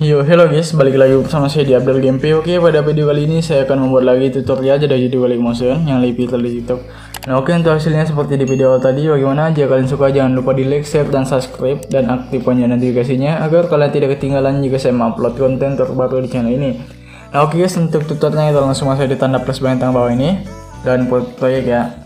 Yo, hello guys, balik lagi bersama saya di Abdul Gameplay. Oke, pada video kali ini saya akan membuat lagi tutorial dari Dual Motion yang lebih viral di TikTok. Nah, oke, untuk hasilnya seperti di video tadi. Bagaimana? Jika kalian suka, jangan lupa di like, share, dan subscribe, dan aktifkan notifikasinya agar kalian tidak ketinggalan jika saya upload konten terbaru di channel ini. Nah, oke guys, untuk tutorialnya kita langsung masuk di tanda plus bintang bawah ini dan proyek ya.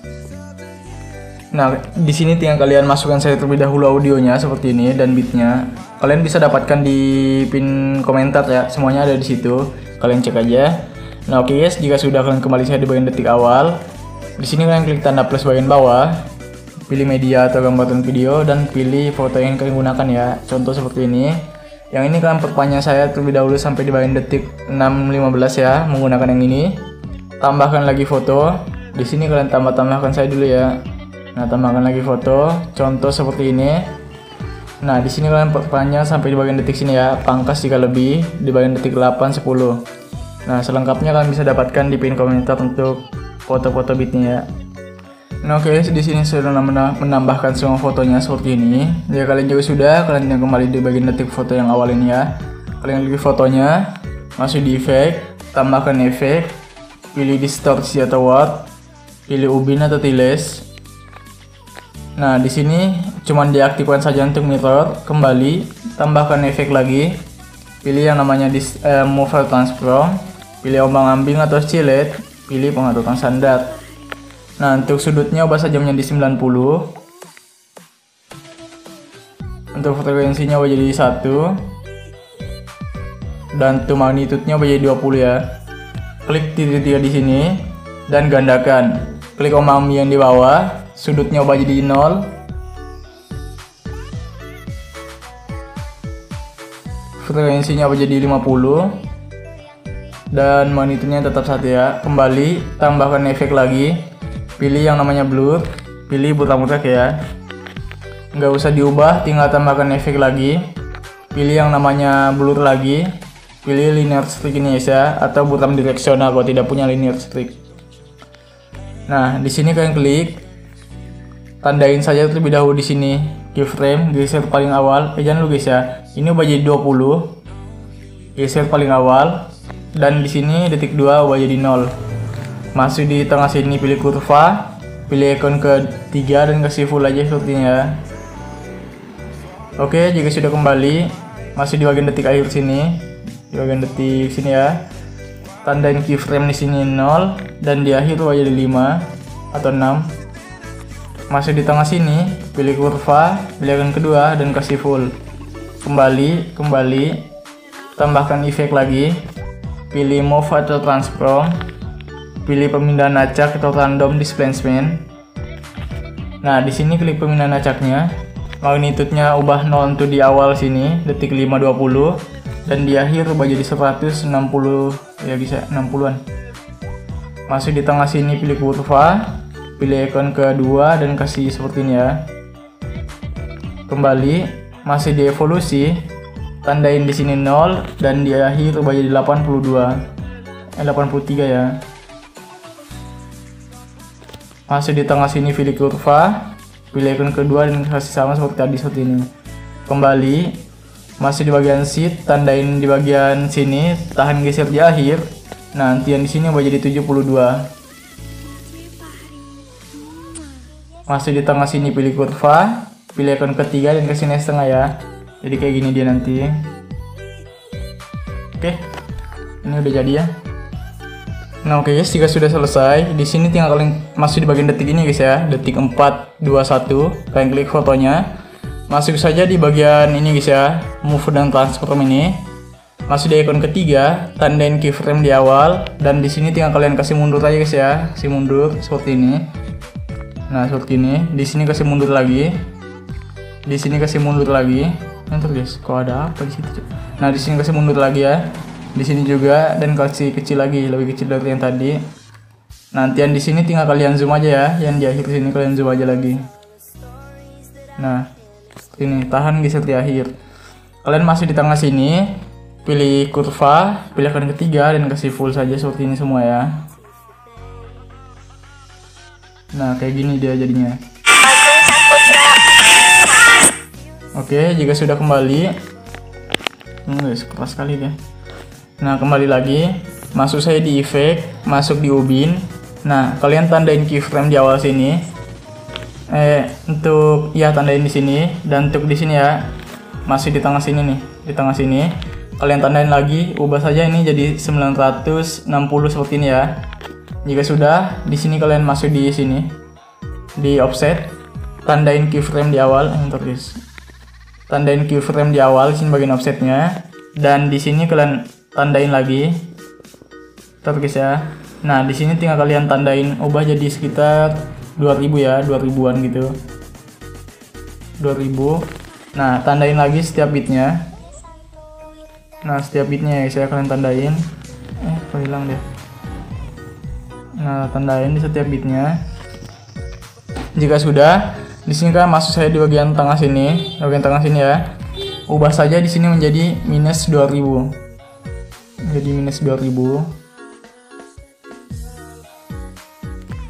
Nah, di sini tinggal kalian masukkan saya terlebih dahulu audionya seperti ini dan beatnya. Kalian bisa dapatkan di pin komentar ya, semuanya ada di situ. Kalian cek aja. Nah, oke guys, jika sudah kalian kembali saya di bagian detik awal. Di sini kalian klik tanda plus bagian bawah, pilih media atau gambar video dan pilih foto yang kalian gunakan ya. Contoh seperti ini. Yang ini kalian perpanjang saya terlebih dahulu sampai di bagian detik 6.15 ya, menggunakan yang ini. Tambahkan lagi foto. Di sini kalian tambahkan saya dulu ya. Nah, tambahkan lagi foto, contoh seperti ini. Nah, di sini kalian perpanjang sampai di bagian detik sini ya, pangkas jika lebih di bagian detik 8, 10. Nah, selengkapnya kalian bisa dapatkan di pin komentar untuk foto-foto beatnya ya. Nah, oke, di sini saya sudah menambahkan semua fotonya seperti ini. Jika kalian juga sudah, kalian yang kembali di bagian detik foto yang awal ini ya. Kalian klik fotonya, masuk di efek, tambahkan efek, pilih distorsi atau warp, pilih ubin atau tiles. Nah, di sini cuman diaktifkan saja untuk mirror, kembali, tambahkan efek lagi, pilih yang namanya move transform, pilih ombang-ambing atau oscillate, pilih pengaturan standar. Nah, untuk sudutnya ubah saja menjadi 90. Untuk frekuensinya ubah jadi 1. Dan untuk magnitudenya ubah jadi 20 ya. Klik titik 3 di sini dan gandakan. Klik ombang-ambing yang di bawah. Sudutnya ubah jadi 0. Frekuensinya ubah jadi 50. Dan magnitudenya tetap 1 ya. Kembali, tambahkan efek lagi. Pilih yang namanya blur. Pilih butak-butak ya. Nggak usah diubah, tinggal tambahkan efek lagi. Pilih yang namanya blur lagi. Pilih linear streak ini ya, atau butam direksional kalau tidak punya linear streak. Nah, di sini kalian klik. Tandain saja terlebih dahulu di sini keyframe, geser paling awal. Jangan lupa guys ya. Ini ubah jadi 20. Geser paling awal dan di sini detik 2 ubah jadi 0. Masuk di tengah sini pilih kurva, pilih ikon ke-3 dan kasih full aja sepertinya. Oke, jika sudah kembali, masih di bagian detik akhir sini. Di bagian detik sini ya. Tandain keyframe di sini 0 dan di akhir ubah jadi 5 atau 6. Masuk di tengah sini, pilih kurva, pilih ikon kedua dan kasih full. Kembali, tambahkan efek lagi, pilih move atau transform, pilih pemindahan acak atau random displacement. Nah, di sini klik pemindahan acaknya, magnitudenya ubah 0 untuk di awal sini, detik 5.20 dan di akhir ubah jadi 160 ya bisa 60-an. Masuk di tengah sini pilih kurva, pilih ikon kedua dan kasih seperti ini ya. Kembali, masih di evolusi, tandain di sini 0 dan di akhir ubah jadi 83 ya. Masih di tengah sini pilih kurva, pilih ikon kedua dan kasih sama seperti tadi seperti ini. Kembali, masih di bagian sheet, tandain di bagian sini, tahan geser di akhir. Nah, nanti yang di sini ubah jadi 72. Masih di tengah sini pilih kurva, pilih ikon ketiga dan ke sini setengah ya. Jadi kayak gini dia nanti. Oke, ini udah jadi ya. Nah, oke guys, jika sudah selesai, di sini tinggal kalian masuk di bagian detik ini guys ya, detik 4.21. Kalian klik fotonya, masuk saja di bagian ini guys ya, move dan transform ini. Masuk di ikon ketiga, tandain keyframe di awal dan di sini tinggal kalian kasih mundur aja guys ya, kasih mundur seperti ini. Nah, seperti ini. Di sini kasih mundur lagi. Di sini kasih mundur lagi. Nanti guys, kok ada apa di situ? Nah, di sini kasih mundur lagi ya. Di sini juga dan kasih kecil lagi, lebih kecil dari yang tadi. Nanti yang di sini tinggal kalian zoom aja ya. Yang di akhir sini kalian zoom aja lagi. Nah, ini tahan geser di akhir. Kalian masih di tengah sini, pilih kurva, pilih ikon ketiga dan kasih full saja seperti ini semua ya. Nah, kayak gini dia jadinya. Oke, jika sudah kembali, Guys, keras sekali deh. Nah, kembali lagi, masuk saya di efek, masuk di ubin. Nah, kalian tandain keyframe di awal sini. Untuk ya tandain di sini, dan untuk di sini ya, masih di tengah sini nih, di tengah sini. Kalian tandain lagi, ubah saja ini jadi 960 seperti ini ya. Jika sudah, di sini kalian masuk di sini, di offset, tandain keyframe di awal, guys. Tandain keyframe di awal, sini bagian offsetnya, dan di sini kalian tandain lagi, guys ya. Nah, di sini tinggal kalian tandain, ubah jadi sekitar 2000 ya, 2000-an gitu, 2000. Nah, tandain lagi setiap bitnya. Nah, setiap bitnya ya saya kalian tandain. Kok hilang deh. Nah, tandain di setiap bitnya. Jika sudah, di sini kan masuk saya di bagian tengah sini, ya. Ubah saja di sini menjadi minus 2000. Jadi minus 2000.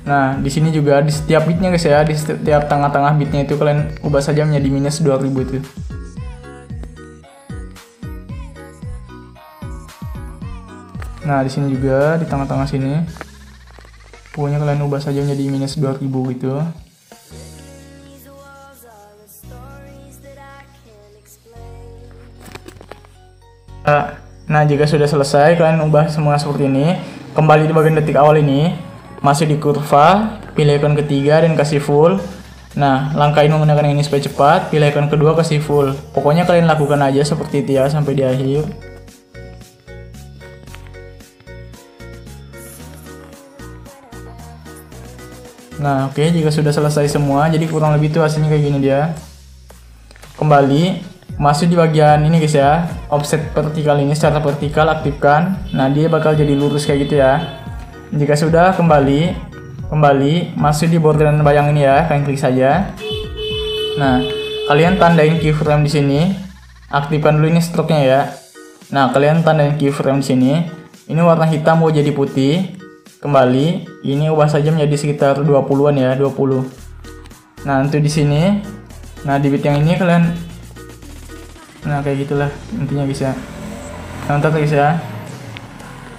Nah, di sini juga di setiap bitnya guys ya, di setiap tengah-tengah bitnya itu kalian ubah saja menjadi minus 2000 itu. Nah, di sini juga di tengah-tengah sini. Pokoknya kalian ubah saja menjadi minus 2000 gitu. Nah, jika sudah selesai, kalian ubah semua seperti ini. Kembali di bagian detik awal ini, masuk di kurva, pilih icon ketiga dan kasih full. Nah, langkahin menggunakan ini supaya cepat, pilih icon kedua kasih full. Pokoknya kalian lakukan aja seperti itu ya sampai di akhir. Nah, oke, jika sudah selesai semua, jadi kurang lebih itu hasilnya kayak gini dia. Kembali, masuk di bagian ini guys ya, offset vertikal ini secara vertikal aktifkan. Nah, dia bakal jadi lurus kayak gitu ya. Jika sudah, kembali, masuk di borderan bayang ini ya, kalian klik saja. Nah, kalian tandain keyframe di sini, aktifkan dulu ini stroke-nya ya. Nah, kalian tandain keyframe di sini. Ini warna hitam mau jadi putih. Kembali, ini ubah saja menjadi sekitar 20-an ya, 20. Nah, untuk di sini, nah di bit yang ini kalian, nah kayak gitulah intinya guys ya. Nah, guys ya.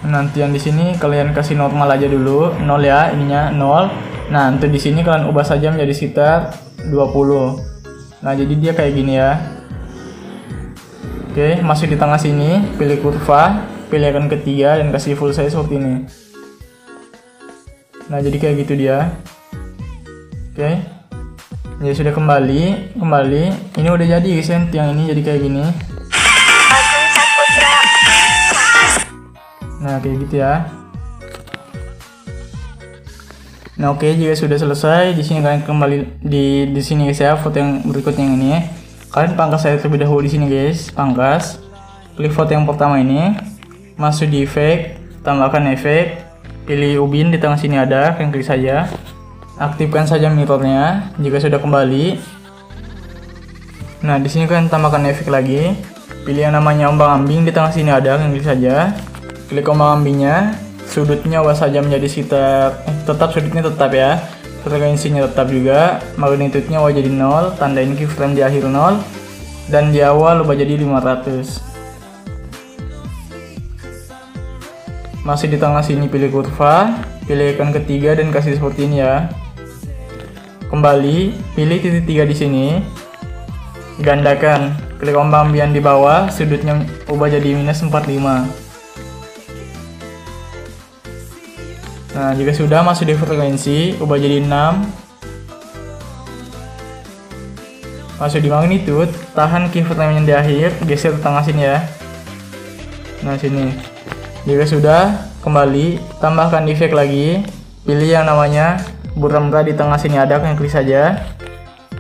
Nanti yang di sini kalian kasih normal aja dulu, 0 ya, ininya 0. Nah, untuk di sini kalian ubah saja menjadi sekitar 20. Nah, jadi dia kayak gini ya. Oke, masuk di tengah sini, pilih kurva, pilih icon ketiga dan kasih full size seperti ini. Nah, jadi kayak gitu dia. Oke. Jadi sudah kembali. Ini udah jadi guys ya, yang ini jadi kayak gini. Nah, kayak gitu ya. Nah, oke, jika sudah selesai, di sini kalian kembali di sini guys ya, foto yang berikutnya yang ini. Kalian pangkas saya terlebih dahulu di sini guys, pangkas. Klik foto yang pertama ini, masuk di efek, tambahkan efek. Pilih ubin di tengah sini ada, kalian klik saja. Aktifkan saja mirrornya. Jika sudah kembali, nah di sini kalian tambahkan efek lagi. Pilih yang namanya ombang-ambing di tengah sini ada, kalian klik saja. Klik ombang-ambingnya, sudutnya ubah saja menjadi sekitar, tetap sudutnya tetap ya. Frekuensinya tetap juga. Magnitude-nya ubah jadi 0, tandain keyframe di akhir 0, dan di awal ubah jadi 500. Masih di tengah sini pilih kurva, pilih icon ketiga dan kasih seperti ini ya. Kembali, pilih titik 3 di sini. Gandakan, klik ombang-ambing di bawah, sudutnya ubah jadi minus 45. Nah, jika sudah masuk di frekuensi, ubah jadi 6. Masuk di magnitude, tahan keyframe yang di akhir, geser ke tengah sini ya. Nah, sini. Jika sudah, kembali, tambahkan efek lagi, pilih yang namanya buram merah di tengah sini ada, kalian klik saja.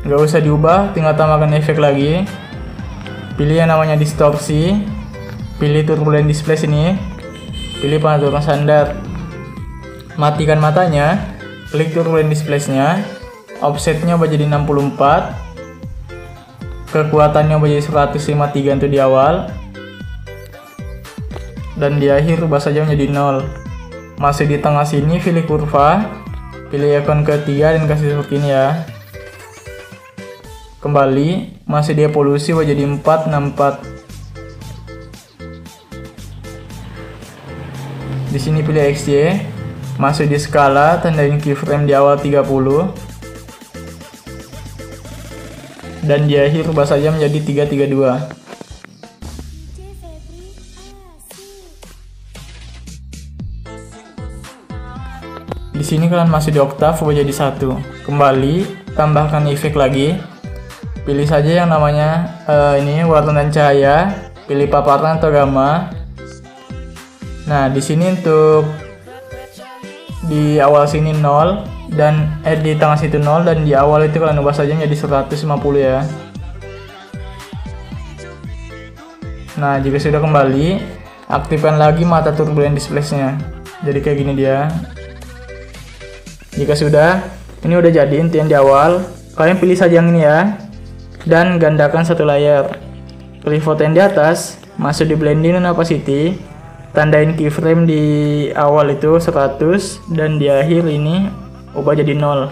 Nggak usah diubah, tinggal tambahkan efek lagi. Pilih yang namanya distorsi, pilih turbulent display sini, pilih pengaturan standar. Matikan matanya, klik turbulent display-nya, offsetnya ubah jadi 64, kekuatannya ubah jadi 153 untuk di awal. Dan di akhir ubah saja menjadi 0. Masih di tengah sini pilih kurva, pilih icon ketiga dan kasih seperti ini ya. Kembali, masih di evolusi ubah jadi 464. Di sini pilih XY, masuk di skala, tandain keyframe di awal 30, dan di akhir rubah saja menjadi 332. Di sini kalian masih di oktav, ubah jadi 1. Kembali, tambahkan efek lagi. Pilih saja yang namanya ini warna dan cahaya. Pilih paparan atau gamma. Nah, di sini untuk di awal sini 0 dan di tengah situ 0 dan di awal itu kalian ubah saja menjadi 150 ya. Nah, jika sudah kembali, aktifkan lagi mata turbulent displace-nya. Jadi kayak gini dia. Jika sudah, ini udah jadi intian di awal. Kalian pilih saja yang ini ya, dan gandakan satu layar. Pilih foto yang di atas, masuk di blending dan opacity, tandain keyframe di awal itu 100 dan di akhir ini ubah jadi 0.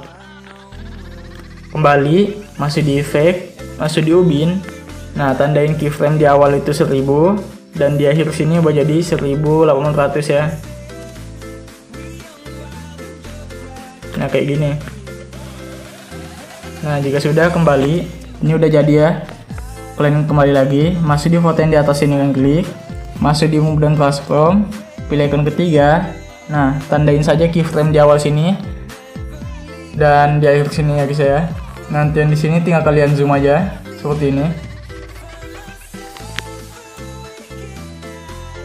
Kembali, masuk di efek, masuk di ubin. Nah, tandain keyframe di awal itu 1000 dan di akhir sini ubah jadi 1800 ya. Nah, kayak gini. Nah, jika sudah kembali, ini udah jadi ya. Kalian kembali lagi, masuk di foto yang di atas ini, kalian klik, masuk di move dan transform, pilih icon ketiga. Nah, tandain saja keyframe di awal sini dan di akhir sini ya guys ya. Nanti yang di sini tinggal kalian zoom aja seperti ini.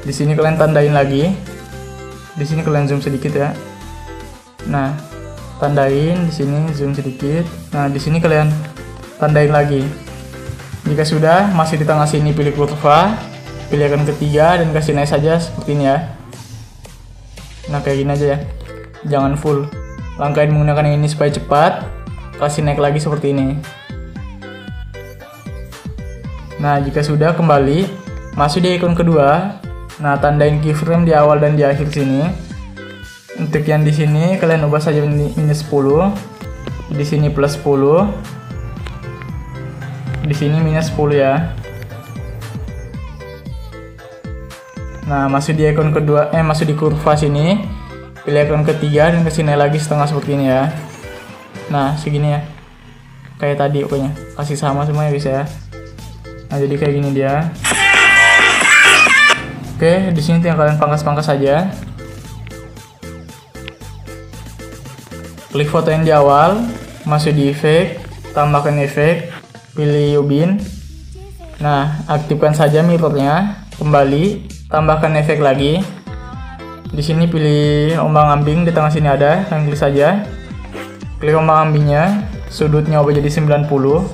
Di sini kalian tandain lagi. Di sini kalian zoom sedikit ya. Nah, tandain di sini, zoom sedikit. Nah, di sini kalian tandain lagi. Jika sudah masih di tengah sini, pilih kurva, pilih icon ketiga dan kasih naik saja seperti ini ya. Nah, kayak gini aja ya. Jangan full. Langkahin menggunakan yang ini supaya cepat. Kasih naik lagi seperti ini. Nah, jika sudah kembali, masuk di icon kedua. Nah, tandain keyframe di awal dan di akhir sini. Untuk yang di sini kalian ubah saja minus 10, di sini plus 10, di sini minus 10 ya. Nah, masuk di icon kedua, masuk di kurva sini, pilih icon ketiga dan kesini lagi setengah seperti ini ya. Nah, segini ya, kayak tadi pokoknya, kasih sama semua ya guys ya. Nah, jadi kayak gini dia. Oke, di sini tinggal kalian pangkas-pangkas saja. Klik foto yang di awal, masuk di efek, tambahkan efek, pilih ubin. Nah, aktifkan saja mirrornya, kembali, tambahkan efek lagi. Di sini pilih ombang-ambing, di tengah sini ada, kalian klik saja. Klik ombang-ambingnya, sudutnya ubah jadi 90.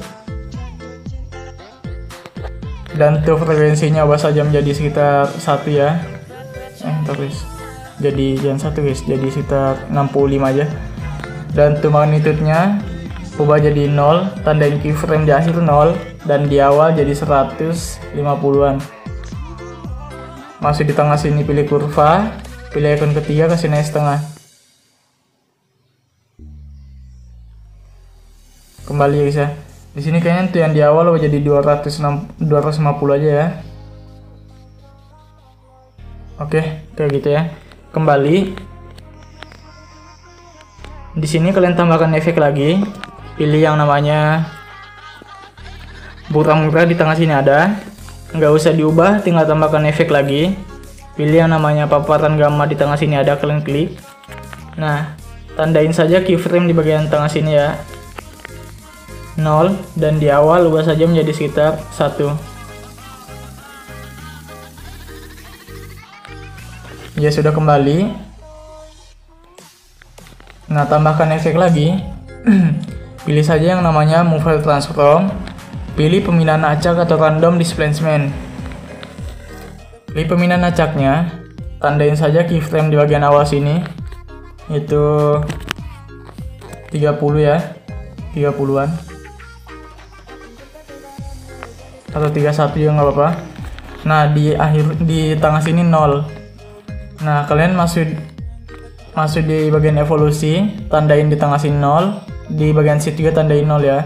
Dan untuk frekuensinya ubah saja menjadi sekitar 1 ya. Terus jadi jangan 1 guys, jadi sekitar 65 aja. Dan untuk magnitude-nya ubah jadi 0, tandain keyframe di akhir 0 dan di awal jadi 150-an. Masuk di tengah sini pilih kurva, pilih icon ketiga kasih naik setengah. Kembali ya guys ya. Di sini kayaknya tuh yang di awal ubah jadi 250 aja ya. Oke, kayak gitu ya. Kembali. Di sini kalian tambahkan efek lagi. Pilih yang namanya murah-murah, di tengah sini ada. Nggak usah diubah, tinggal tambahkan efek lagi. Pilih yang namanya paparan gamma, di tengah sini ada, kalian klik. Nah, tandain saja keyframe di bagian tengah sini ya. 0 dan di awal ubah saja menjadi sekitar 1. Ya sudah kembali. Nah, tambahkan efek lagi. Pilih saja yang namanya move transform. Pilih pemindahan acak atau random displacement. Pilih pemindahan acaknya. Tandain saja keyframe di bagian awal sini. Itu 30 ya. 30-an. Atau 31 juga nggak apa-apa. Nah, di tengah sini 0. Nah, kalian masuk di bagian evolusi, tandain di tengah sini 0, di bagian situ juga tandain 0 ya.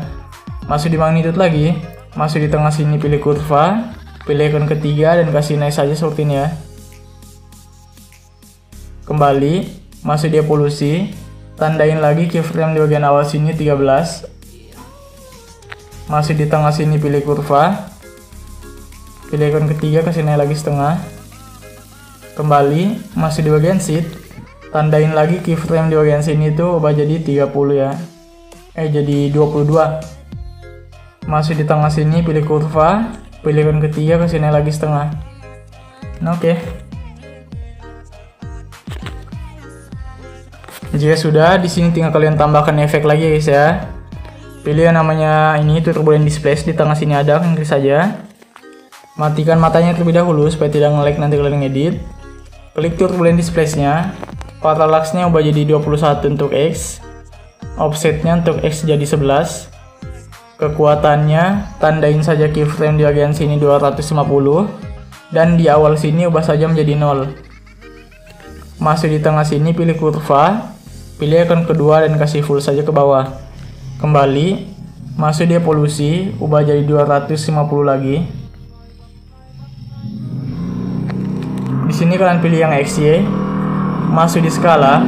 Masuk di magnitude lagi, masuk di tengah sini pilih kurva, pilih icon ketiga dan kasih naik saja seperti ini ya. kembali, masuk di evolusi, tandain lagi keyframe di bagian awal sini 13, masuk di tengah sini pilih kurva, pilih ikon ketiga, kasih naik lagi setengah, kembali, masuk di bagian seat, tandain lagi keyframe di bagian sini tuh ubah jadi 30 ya, jadi 22. Masuk di tengah sini pilih kurva, pilih ikon ketiga, kasih naik lagi setengah. Nah, oke. Jika sudah, di sini tinggal kalian tambahkan efek lagi guys ya. Pilih yang namanya ini turbulent displace, di tengah sini ada, klik saja. Matikan matanya terlebih dahulu supaya tidak nge-lag nanti kalian ngedit. Klik turbulent displace-nya. Parallax-nya ubah jadi 21 untuk X. Offset-nya untuk X jadi 11. Kekuatannya tandain saja keyframe di bagian sini 250 dan di awal sini ubah saja menjadi 0. Masuk di tengah sini pilih kurva, pilih ikon kedua dan kasih full saja ke bawah. Kembali, masuk di evolusi, ubah jadi 250 lagi. Di sini kalian pilih yang XY. Masuk di skala,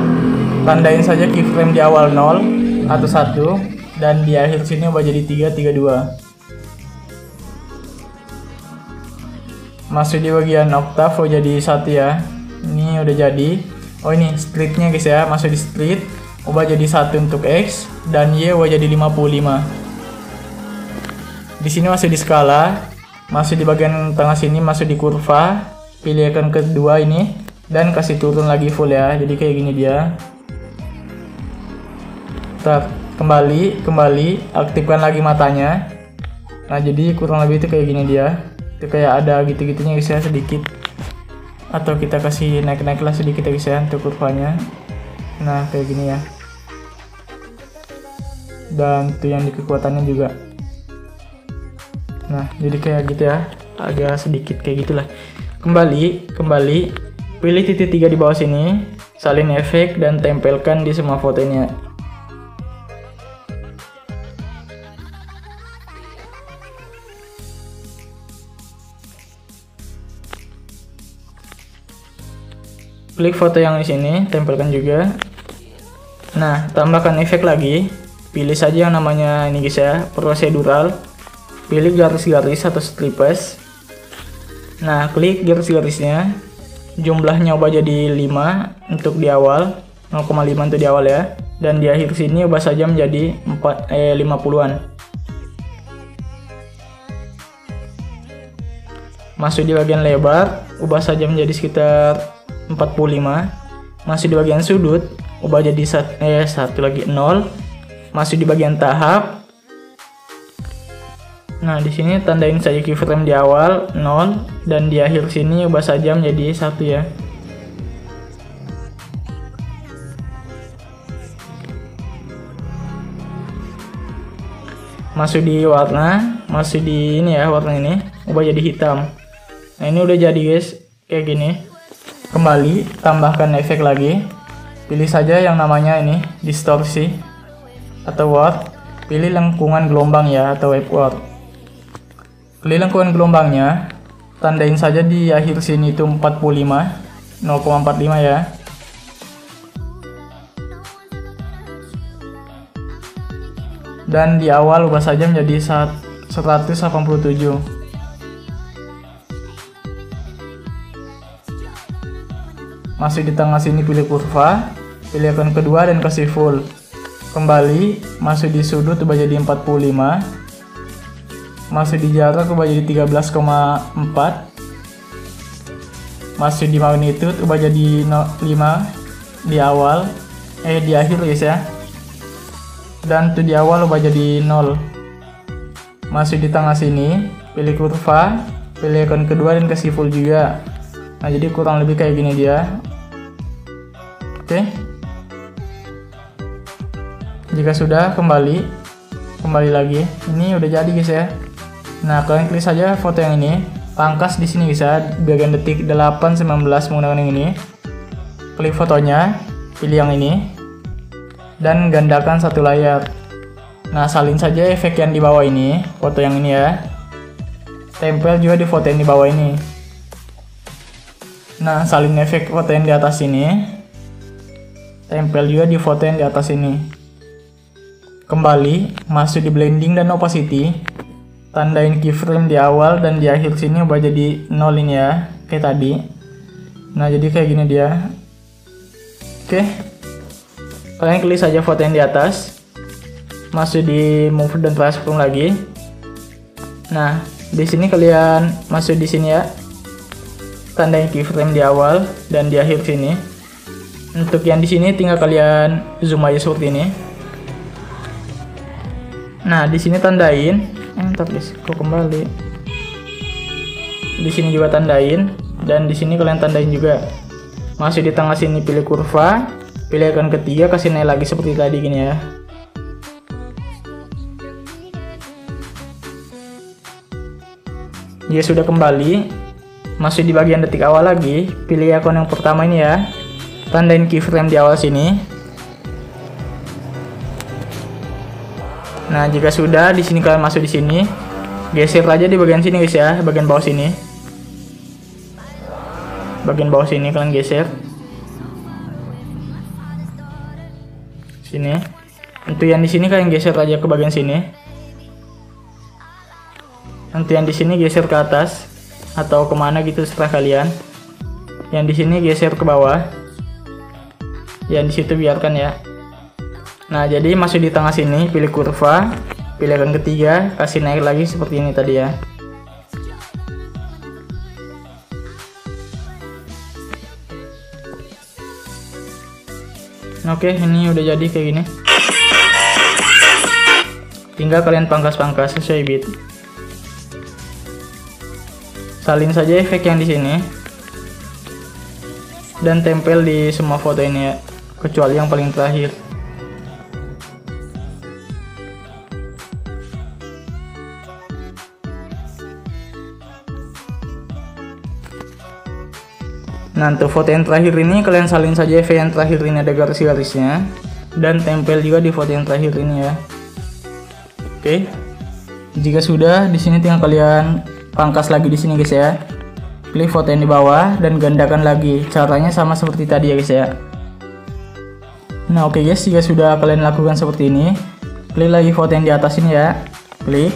tandain saja keyframe di awal 0 atau 1. Dan di akhir sini ubah jadi 332. Masuk di bagian oktav, jadi 1 ya. Ini udah jadi. Oh ini streetnya guys ya, masuk di street, ubah jadi 1 untuk X dan Y ubah jadi 55. Di sini masuk di skala, masuk di bagian tengah sini, masuk di kurva, pilih ikon kedua ini dan kasih turun lagi full ya. Jadi kayak gini dia. Kembali, aktifkan lagi matanya. Nah, jadi kurang lebih itu kayak gini dia. Itu kayak ada gitu-gitunya guys ya, sedikit. Atau kita kasih naik-naik lah sedikit ya guys ya untuk kurvanya. Nah, kayak gini ya. Dan itu yang di kekuatannya juga. Nah, jadi kayak gitu ya. Agak sedikit kayak gitulah. Kembali, pilih titik 3 di bawah sini, salin efek dan tempelkan di semua fotonya. Klik foto yang di sini, tempelkan juga. Nah, tambahkan efek lagi. Pilih saja yang namanya ini guys ya, prosedural. Pilih garis-garis atau stripes. Nah, klik garis-garisnya. Jumlahnya ubah jadi 5 untuk di awal, 0,5 untuk di awal ya. Dan di akhir sini ubah saja menjadi 50-an. Masuk di bagian lebar, ubah saja menjadi sekitar 45. Masuk di bagian sudut, ubah jadi 0. Masuk di bagian tahap. Nah, di sini tandain saja keyframe di awal 0 dan di akhir sini ubah saja menjadi 1 ya. Masuk di warna, masuk di ini ya, warna ini, ubah jadi hitam. Nah, ini udah jadi guys, kayak gini. Kembali, tambahkan efek lagi. Pilih saja yang namanya ini, distorsi atau warp. Pilih lengkungan gelombang ya, atau wave warp. Pilih lengkungan gelombangnya, tandain saja di akhir sini itu 45, 0,45 ya. Dan di awal ubah saja menjadi 187. Masuk di tengah sini pilih kurva, pilih ikon kedua dan kasih full. Kembali, masuk di sudut ubah jadi 45. Masuk di jarak ubah jadi 13,4. Masuk di magnitude ubah jadi 5 di awal, di akhir guys ya. Dan tuh di awal ubah jadi 0. Masuk di tengah sini, pilih kurva, pilih ikon kedua dan kasih full juga. Nah, jadi kurang lebih kayak gini dia. Oke. Jika sudah, kembali lagi. Ini udah jadi guys ya. Nah, kalian klik saja foto yang ini, pangkas di sini guys ya, bagian detik 8:19 menggunakan yang ini. Klik fotonya, pilih yang ini, dan gandakan satu layar. Nah, salin saja efek yang di bawah ini, foto yang ini ya. Tempel juga di foto yang di bawah ini. Nah, salin efek foto yang di atas ini. tempel juga di foto yang di atas ini. Kembali masuk di blending dan opacity, tandain keyframe di awal dan di akhir sini ubah jadi 0 ini ya, kayak tadi. Nah jadi kayak gini dia. Oke, kalian klik saja foto yang di atas, masuk di move dan transform lagi. Nah di sini kalian masuk di sini ya, tandain keyframe di awal dan di akhir sini. Untuk yang di sini tinggal kalian zoom aja seperti ini. Nah di sini tandain, entar guys, kok kembali. Di sini juga tandain dan di sini kalian tandain juga. Masih di tengah sini pilih kurva, pilih icon ketiga, kasih naik lagi seperti tadi gini ya. Jika sudah kembali, masih di bagian detik awal lagi, pilih icon yang pertama ini ya, tandain keyframe di awal sini. Nah, jika sudah, di sini kalian masuk di sini, geser aja di bagian sini guys ya, bagian bawah sini. Bagian bawah sini kalian geser. Sini. Untuk yang di sini kalian geser aja ke bagian sini. Untuk yang di sini geser ke atas atau kemana gitu setelah kalian. Yang di sini geser ke bawah. Yang di situ biarkan ya. Nah, jadi masuk di tengah sini, pilih kurva, pilih icon ketiga, kasih naik lagi seperti ini tadi ya. Oke, ini udah jadi kayak gini. Tinggal kalian pangkas-pangkas sesuai bit. Salin saja efek yang di sini. Dan tempel di semua foto ini ya, kecuali yang paling terakhir. Nah untuk foto yang terakhir ini kalian salin saja efek yang terakhir ini, ada garis-garisnya, dan tempel juga di foto yang terakhir ini ya. Oke, jika sudah, di sini tinggal kalian pangkas lagi di sini guys ya. Klik foto yang di bawah dan gandakan lagi. Caranya sama seperti tadi ya guys ya. Nah oke guys, jika sudah kalian lakukan seperti ini, klik lagi foto yang di atas ini ya. Klik,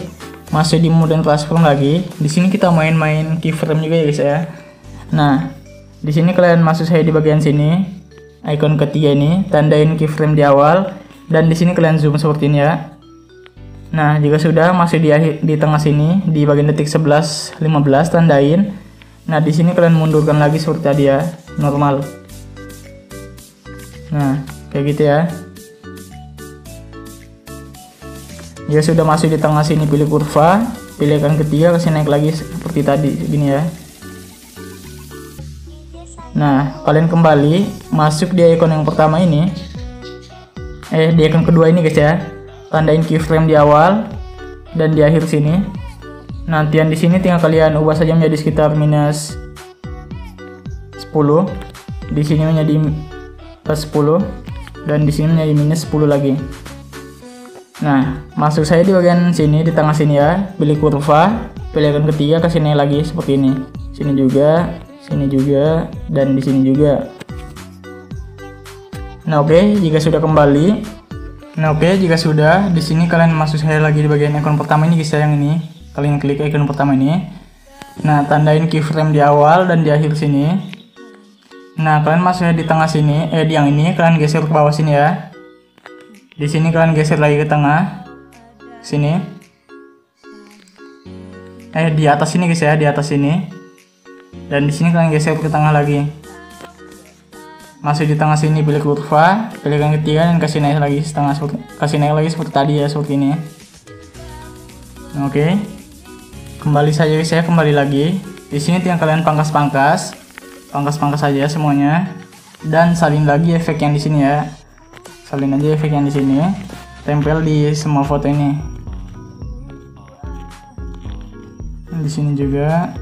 masuk di mode transform lagi. Di sini kita main-main keyframe juga ya guys ya. Nah di sini kalian masuk saya di bagian sini, icon ketiga ini, tandain keyframe di awal, dan di sini kalian zoom seperti ini ya. Nah, jika sudah masih di tengah sini, di bagian detik 11:15 tandain. Nah, di sini kalian mundurkan lagi seperti tadi ya, normal. Nah, kayak gitu ya. Jika sudah masih di tengah sini, pilih kurva, pilih icon ketiga, kasih naik lagi seperti tadi, gini ya. Nah, kalian kembali masuk di icon yang pertama ini, di icon kedua ini guys ya, tandain keyframe di awal dan di akhir sini. Nanti yang di sini tinggal kalian ubah saja menjadi sekitar minus 10, di sini menjadi plus 10, dan di sini menjadi minus 10 lagi. Nah, masuk saya di bagian sini, di tengah sini ya, pilih kurva, pilih icon ketiga, kasih naik lagi seperti ini. Sini juga, dan di sini juga. Nah oke, jika sudah kembali, di sini kalian masuk saya lagi di bagian icon pertama ini guys ya, yang ini. Kalian klik icon pertama ini. Nah, tandain keyframe di awal dan di akhir sini. Nah, kalian masuk di tengah sini, di yang ini kalian geser ke bawah sini ya. Di sini kalian geser lagi ke tengah. Sini. Di atas sini guys ya, di atas sini. Dan di sini kalian geser ke tengah lagi. Masuk di tengah sini, pilih kurva, pilih yang ketiga, dan kasih naik lagi seperti tadi ya, seperti ini. Oke. Kembali saja guys ya, kembali lagi. Di sini tinggal kalian pangkas-pangkas saja semuanya, dan salin lagi efek yang di sini ya. Salin aja efek yang di sini, tempel di semua foto ini. Di sini juga.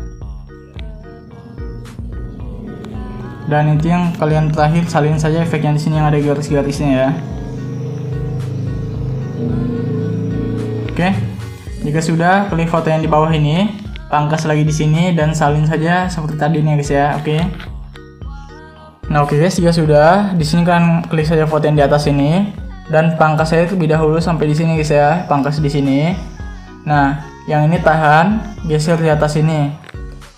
Dan itu yang kalian terakhir, salin saja efek yang di sini yang ada garis-garisnya ya. Oke. Jika sudah, klik foto yang di bawah ini, pangkas lagi di sini dan salin saja seperti tadi nih guys ya. Oke. Nah oke guys, jika sudah, di sini kan klik saja foto yang di atas ini dan pangkas saya terlebih dahulu sampai di sini guys ya, pangkas di sini. Nah, yang ini tahan, geser di atas ini.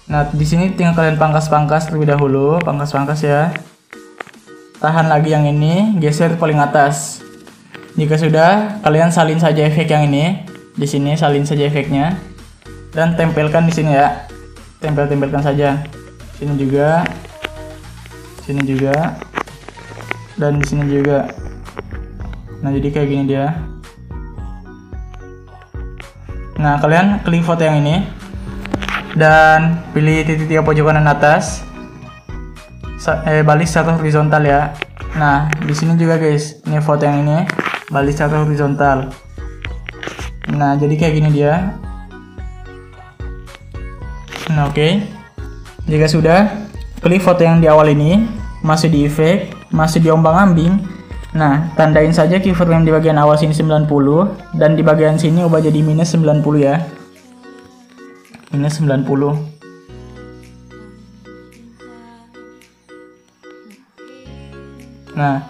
Nah, di sini tinggal kalian pangkas-pangkas terlebih dahulu, pangkas-pangkas ya. Tahan lagi yang ini, geser paling atas. Jika sudah, kalian salin saja efek yang ini. Di sini salin saja efeknya dan tempelkan di sini ya. Tempelkan saja. Sini juga. Sini juga. Dan di sini juga. Nah, jadi kayak gini dia. Nah, kalian klik foto yang ini dan pilih titik 3 pojok kanan atas. Balik secara horizontal ya. Nah, di sini juga guys, ini foto yang ini balik secara horizontal. Nah, jadi kayak gini dia. Nah, oke. Jika sudah, klik foto yang di awal ini, masih di efek, masih di ombang-ambing. Nah, tandain saja keyframe di bagian awal sini 90 dan di bagian sini ubah jadi minus 90 ya. Minus 90. Nah,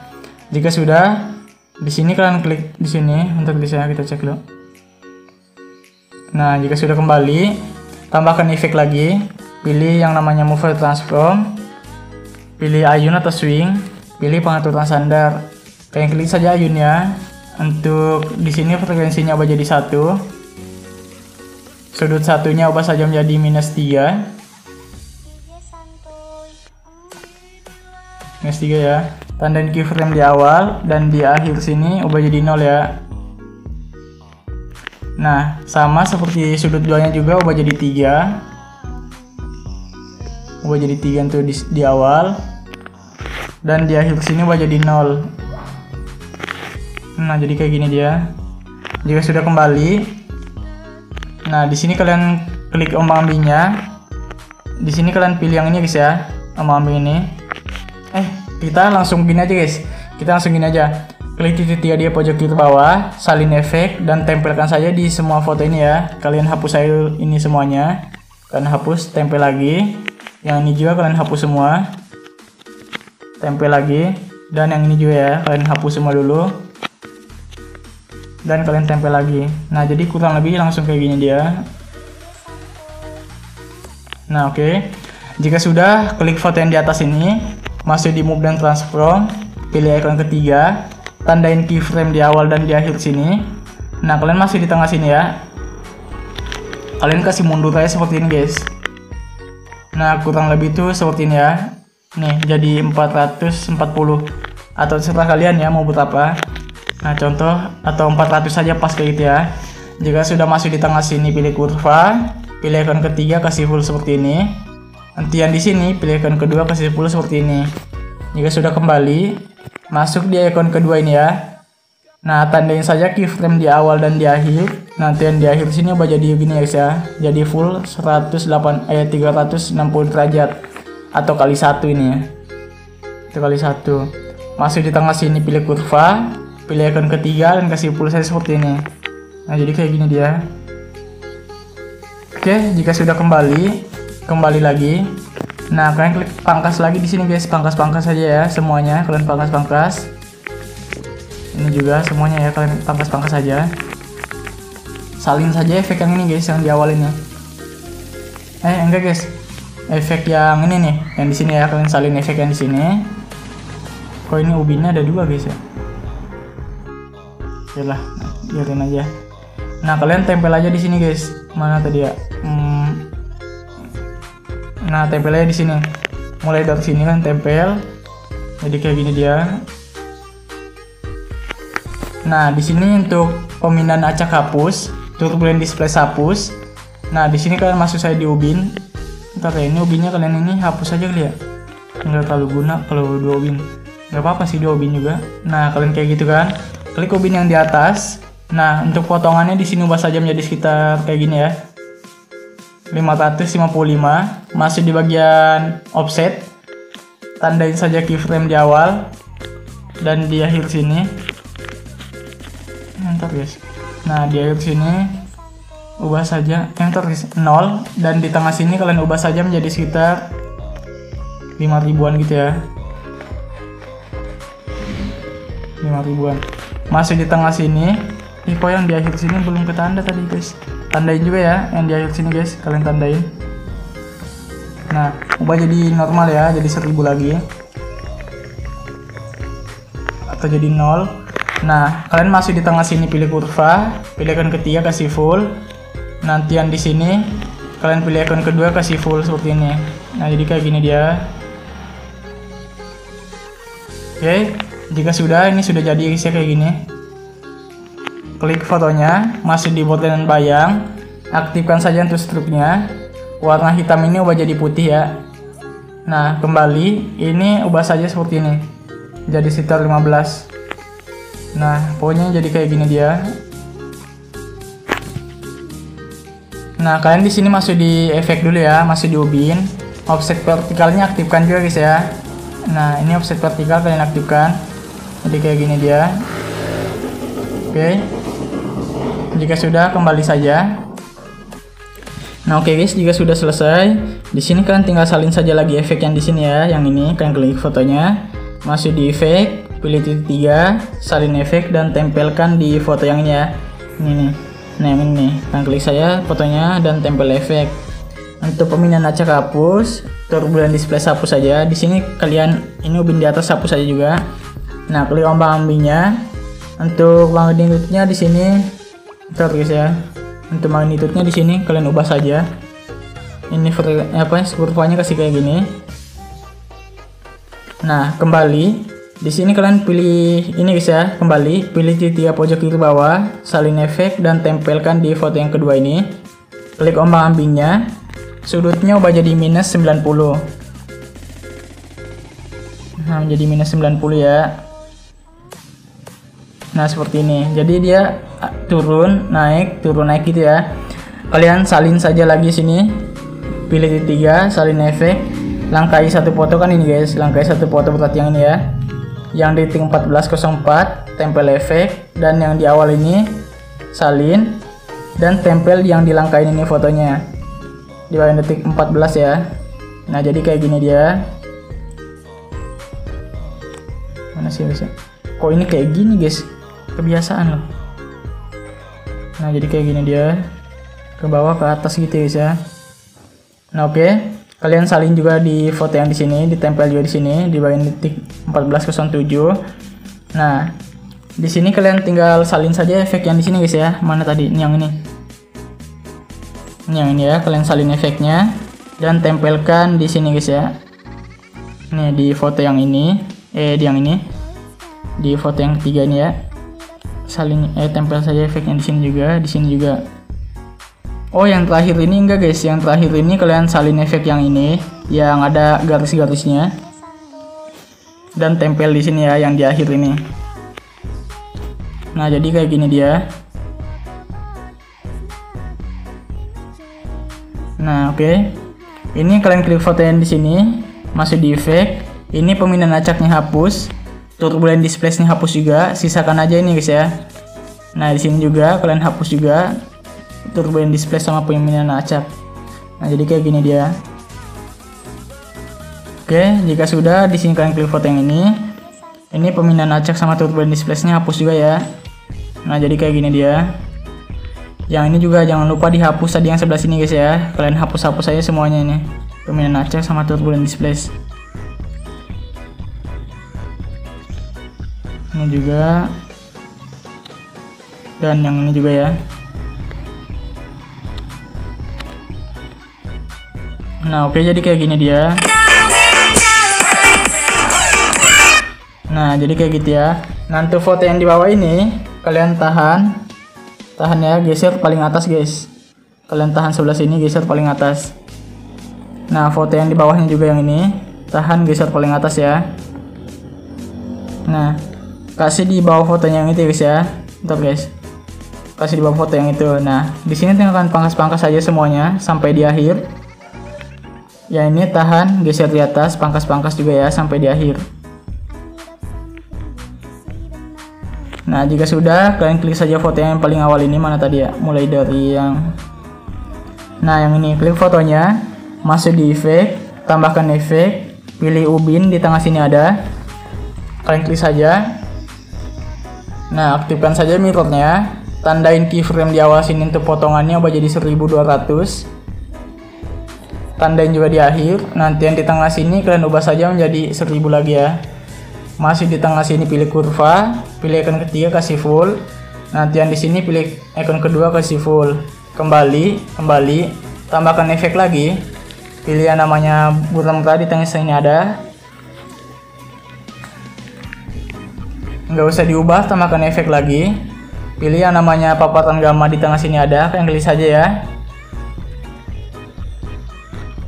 jika sudah, di sini kalian klik di sini untuk bisa kita cek dulu. Nah, jika sudah kembali, tambahkan efek lagi, pilih yang namanya Move Transform, pilih Ayun atau Swing, pilih pengaturan standar. Kalian klik saja Ayun ya. Untuk di sini frekuensinya ubah jadi 1. Sudut satunya ubah saja menjadi minus 3. Minus 3 ya. Tandain keyframe di awal dan di akhir sini ubah jadi 0 ya. Nah, sama seperti sudut 2-nya juga ubah jadi 3. Ubah jadi 3 untuk di awal. Dan di akhir sini ubah jadi 0. Nah, jadi kayak gini dia. Jika sudah kembali, nah di sini kalian klik ombang-ambingnya. Di sini kalian pilih yang ini guys ya, ombang-ambing ini. Kita langsung gini aja guys. Kita langsung gini aja. Klik titik 3 di pojok kiri bawah, salin efek dan tempelkan saja di semua foto ini ya. Kalian hapus aja ini semuanya. Kalian hapus, tempel lagi. Yang ini juga kalian hapus semua. Tempel lagi. Dan yang ini juga ya, kalian hapus semua dulu. Dan kalian tempel lagi. Nah, jadi kurang lebih langsung kayak gini dia. Nah, oke. Jika sudah, klik foto yang di atas ini, masih di Move dan Transform, pilih icon ketiga. Tandain keyframe di awal dan di akhir sini. Nah, kalian masih di tengah sini ya. Kalian kasih mundur aja seperti ini guys. Nah, kurang lebih tuh seperti ini ya. Nih, jadi 440. Atau terserah kalian ya mau berapa. Nah, contoh atau 400 saja pas kayak gitu ya. Jika sudah masuk di tengah sini, pilih kurva. Pilih icon ketiga, kasih full seperti ini. Nanti yang di sini, pilih icon kedua, kasih full seperti ini. Jika sudah kembali, masuk di icon kedua ini ya. Nah, tandain saja keyframe di awal dan di akhir. Nanti yang di akhir sini ubah jadi begini guys ya. Jadi full 360 derajat atau kali 1 ini ya. Itu kali 1. Masuk di tengah sini, pilih kurva, pilih icon ketiga dan kasih full saya seperti ini. Nah, jadi kayak gini dia. Oke, jika sudah kembali lagi. Nah, kalian klik pangkas lagi di sini guys, pangkas-pangkas saja ya semuanya, kalian pangkas-pangkas. Ini juga semuanya ya, kalian pangkas-pangkas saja. Salin saja efek yang ini guys, yang di awal ini. Enggak guys. Efek yang ini nih, yang di sini ya, kalian salin efek yang di sini. Kok ini ubinnya ada 2 guys ya? Yalah, biarin aja. Nah, kalian tempel aja di sini guys. Mana tadi ya? Nah, tempel aja di sini. Mulai dari sini kan tempel. Jadi kayak gini dia. Nah, di sini untuk pemindahan acak hapus, turbulent display hapus. Nah, di sini kalian masuk saya di ubin. Ntar ya, ini ubinnya kalian ini hapus aja kali ya. Enggak terlalu guna kalau 2 ubin. Enggak apa-apa sih 2 ubin juga. Nah, kalian kayak gitu kan. Klik ubin yang di atas. Nah, untuk potongannya di sini ubah saja menjadi sekitar kayak gini ya. 555, masih di bagian offset. Tandain saja keyframe di awal dan di akhir sini. Mantap guys. Nah, di akhir sini ubah saja enter 0 dan di tengah sini kalian ubah saja menjadi sekitar 5000-an gitu ya. 5 ribuan. Masuk di tengah sini. Kok yang di akhir sini belum ketanda tadi guys. Tandain juga ya yang di akhir sini guys, kalian tandain. Nah, ubah jadi normal ya, jadi 1000 lagi. Atau jadi 0. Nah, kalian masuk di tengah sini, pilih kurva, pilih akun ketiga kasih full. Nanti yang di sini kalian pilih akun kedua kasih full seperti ini. Nah, jadi kayak gini dia. Oke, jika sudah, ini sudah jadi guys ya kayak gini. Klik fotonya, masuk di button bayang, aktifkan saja untuk struknya. Warna hitam ini ubah jadi putih ya. Nah, kembali, ini ubah saja seperti ini. Jadi sekitar 15. Nah, pokoknya jadi kayak gini dia. Nah, kalian di sini masuk di efek dulu ya, masuk di ubin. Offset vertikalnya aktifkan juga guys ya. Nah, ini offset vertikal kalian aktifkan. Jadi kayak gini dia. Oke. Jika sudah, kembali saja. Nah, oke guys, jika sudah selesai, di sini kalian tinggal salin saja lagi efek yang di sini ya, yang ini. Kalian klik fotonya, masuk di efek, pilih titik 3, salin efek dan tempelkan di foto yang ini ya. Ini nih. Nah, yang ini. Kalian klik saya fotonya dan tempel efek. Untuk pemindahan acak hapus, turbulent display hapus saja. Di sini kalian ini ubin di atas hapus saja juga. Nah, klik ombang-ambingnya. Untuk magnitudenya di sini. Bentar guys ya. Untuk magnitudenya di sini kalian ubah saja. Ini kurvanya kasih kayak gini. Nah, kembali di sini kalian pilih ini guys ya. Kembali pilih titik 3 pojok kiri bawah, salin efek dan tempelkan di foto yang kedua ini. Klik ombang-ambingnya. Sudutnya ubah jadi minus 90. Nah, menjadi minus 90 ya. Nah, seperti ini. Jadi dia turun naik gitu ya. Kalian salin saja lagi sini, pilih titik 3, salin efek, langkai satu foto kan ini guys, langkai satu foto berarti yang ini ya, yang di titik 1404 tempel efek, dan yang di awal ini salin dan tempel yang dilangkain ini fotonya di bagian detik 14 ya. Nah, jadi kayak gini dia. Mana sih guys? Kok ini kayak gini guys, kebiasaan loh. Nah, jadi kayak gini dia, ke bawah ke atas gitu guys ya. Nah, oke. Kalian salin juga di foto yang di sini, ditempel juga di sini di bagian detik 1407. Nah, di sini kalian tinggal salin saja efek yang di sini guys ya. Mana tadi? Ini yang ini. Ini yang ini ya, kalian salin efeknya dan tempelkan di sini guys ya. Nih di foto yang ini, di yang ini. Di foto yang ketiga ini ya. Salin tempel saja efeknya di sini juga, Oh, yang terakhir ini enggak guys, yang terakhir ini kalian salin efek yang ini yang ada garis-garisnya dan tempel di sini ya, yang di akhir ini. Nah, jadi kayak gini dia. Nah, oke. Ini kalian klik foto yang di sini, masuk di efek. Ini pemindahan acaknya hapus. Turbulent display-nya hapus juga, sisakan aja ini guys ya. Nah, di sini juga kalian hapus juga turbulent display sama pemindahan acak. Nah, jadi kayak gini dia. Oke, jika sudah, di sini kalian klik foto yang ini. Ini pemindahan acak sama turbulent display-nya hapus juga ya. Nah, jadi kayak gini dia. Yang ini juga jangan lupa dihapus tadi yang sebelah sini guys ya. Kalian hapus-hapus aja semuanya ini. Pemindahan acak sama turbulent display. Ini juga, dan yang ini juga ya. Nah, oke, jadi kayak gini dia. Nah, jadi kayak gitu ya. Nah, untuk foto yang di bawah ini kalian tahan ya, geser paling atas guys. Kalian tahan sebelah sini, geser paling atas. Nah, foto yang di bawahnya juga yang ini, tahan geser paling atas ya. Nah, kasih di bawah fotonya yang itu guys ya. Bentar guys. Kasih di bawah foto yang itu. Nah, di sini tinggalkan pangkas-pangkas saja semuanya sampai di akhir. Ya, ini tahan geser di atas, pangkas-pangkas juga ya sampai di akhir. Nah, jika sudah, kalian klik saja foto yang paling awal ini, mana tadi ya? Mulai dari yang yang ini, klik fotonya, masuk di efek, tambahkan efek, pilih ubin di tengah sini ada. Kalian klik saja. Nah, aktifkan saja mirrornya. Tandain keyframe di awal sini untuk potongannya ubah jadi 1200. Tandain juga di akhir. Nanti yang di tengah sini kalian ubah saja menjadi 1000 lagi ya. Masih di tengah sini pilih kurva, pilih icon ketiga kasih full. Nanti yang di sini pilih icon kedua kasih full. Kembali, tambahkan efek lagi. Pilih yang namanya buram tadi di tengah sini ada. Nggak usah diubah, tambahkan efek lagi. Pilih yang namanya paparan gamma di tengah sini ada, kalian klik saja ya.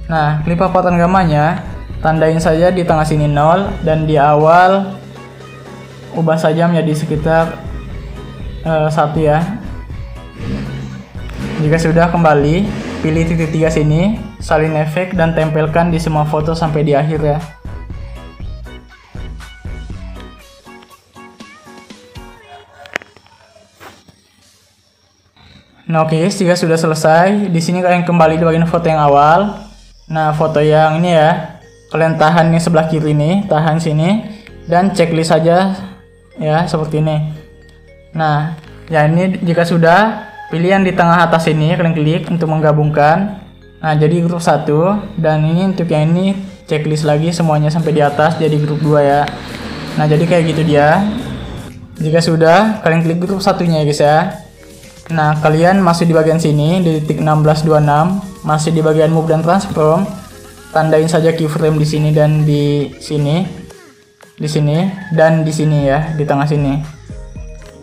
Nah, klik paparan gammanya, tandain saja di tengah sini 0 dan di awal ubah saja menjadi sekitar 1 ya. Jika sudah, kembali, pilih titik 3 sini, salin efek dan tempelkan di semua foto sampai di akhir ya. Nah, oke, jika sudah selesai, di sini kalian kembali di bagian foto yang awal. Nah, foto yang ini ya, kalian tahan yang sebelah kiri nih, tahan sini dan checklist saja ya, seperti ini. Nah, ya ini jika sudah, pilih yang di tengah atas ini, kalian klik untuk menggabungkan. Nah, jadi grup 1 dan ini untuk yang ini checklist lagi semuanya sampai di atas jadi grup 2 ya. Nah, jadi kayak gitu dia. Jika sudah, kalian klik grup satunya ya guys ya. Nah, kalian masih di bagian sini di titik 1626, masih di bagian move dan transform. Tandain saja keyframe di sini dan di sini. Di sini dan di sini ya, di tengah sini.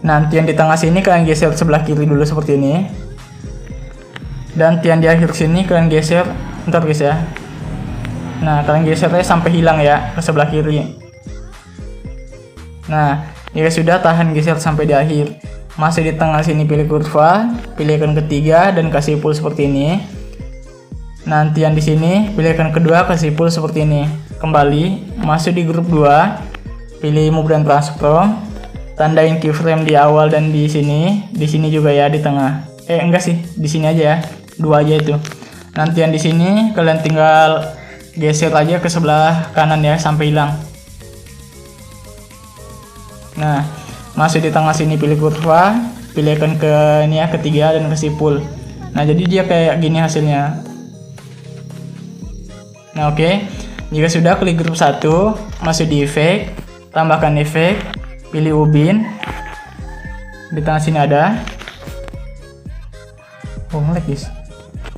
Nanti yang di tengah sini kalian geser sebelah kiri dulu seperti ini. Dan yang di akhir sini kalian geser, bentar guys ya. Nah, kalian gesernya sampai hilang ya ke sebelah kiri. Nah, jika sudah, tahan geser sampai di akhir. Masih di tengah sini pilih kurva, pilih icon ketiga dan kasih full seperti ini. Nanti yang di sini pilih icon kedua kasih full seperti ini. Kembali, masuk di grup 2, pilih move dan transform. Tandain keyframe di awal dan di sini juga ya di tengah. Enggak sih, di sini aja ya. 2 aja itu. Nanti yang di sini kalian tinggal geser aja ke sebelah kanan ya sampai hilang. Nah, masih di tengah sini pilih kurva, pilih icon ke ini ya ketiga dan kasih full. Nah, jadi dia kayak gini hasilnya. Nah, oke. Jika sudah, klik grup 1, masuk di efek, tambahkan efek, pilih ubin. Di tengah sini ada. Oh, ngelag guys.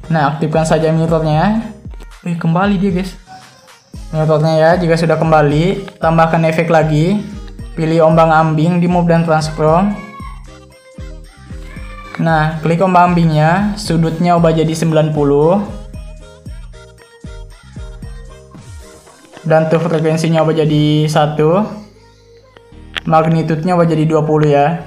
Nah, aktifkan saja mirrornya. Kembali dia guys. Mirrornya ya, jika sudah kembali, tambahkan efek lagi. Pilih ombang-ambing di move dan transform. Nah, klik ombang-ambingnya, sudutnya ubah jadi 90. Dan tuh frekuensinya ubah jadi 1. Magnitudenya ubah jadi 20 ya.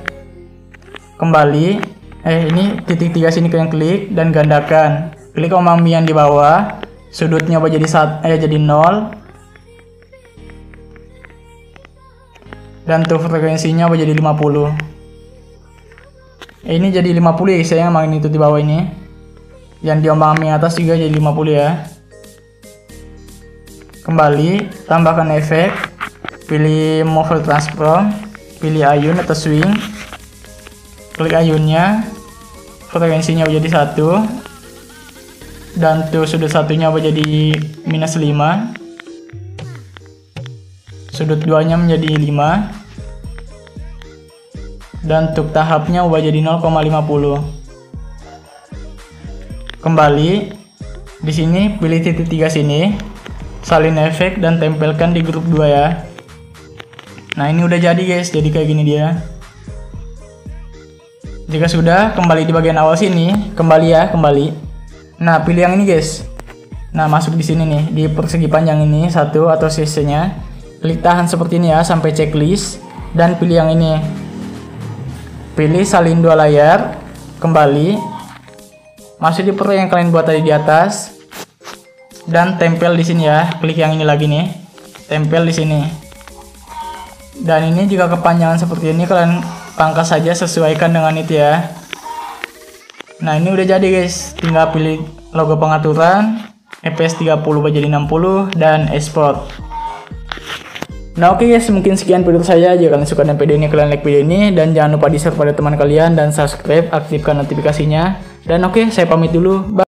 Kembali, ini titik 3 sini kalian klik dan gandakan. Klik ombang-ambing yang di bawah, sudutnya ubah jadi 0. Dan tuh frekuensinya apa jadi 50. Ini jadi 50 ya guys ya, magnitude di bawah ini. Yang di ombang-ambing atas juga jadi 50 ya. Kembali, tambahkan efek, pilih move transform, pilih ayun atau swing. Klik ayunnya, frekuensinya jadi 1. Dan tuh sudut satunya apa jadi -5. Sudut 2-nya menjadi 5. Dan untuk tahapnya ubah jadi 0,50. Kembali, di sini pilih titik 3 sini, salin efek dan tempelkan di grup 2 ya. Nah, ini udah jadi guys, jadi kayak gini dia. Jika sudah, kembali di bagian awal sini, kembali ya, kembali. Nah, pilih yang ini guys. Nah, masuk di sini nih, di persegi panjang ini, 1 atau CC-nya. Klik tahan seperti ini ya sampai checklist dan pilih yang ini. Pilih salin 2 layar, kembali. Masih di foto yang kalian buat tadi di atas dan tempel di sini ya. Klik yang ini lagi nih. Tempel di sini. Dan ini jika kepanjangan seperti ini kalian pangkas saja sesuaikan dengan itu ya. Nah, ini udah jadi guys. Tinggal pilih logo pengaturan, EPS 30 jadi 60 dan export. Nah oke guys, mungkin sekian video saya. Jika kalian suka dengan video ini, kalian like video ini. Dan jangan lupa di share pada teman kalian. Dan subscribe, aktifkan notifikasinya. Dan oke, saya pamit dulu. Bye.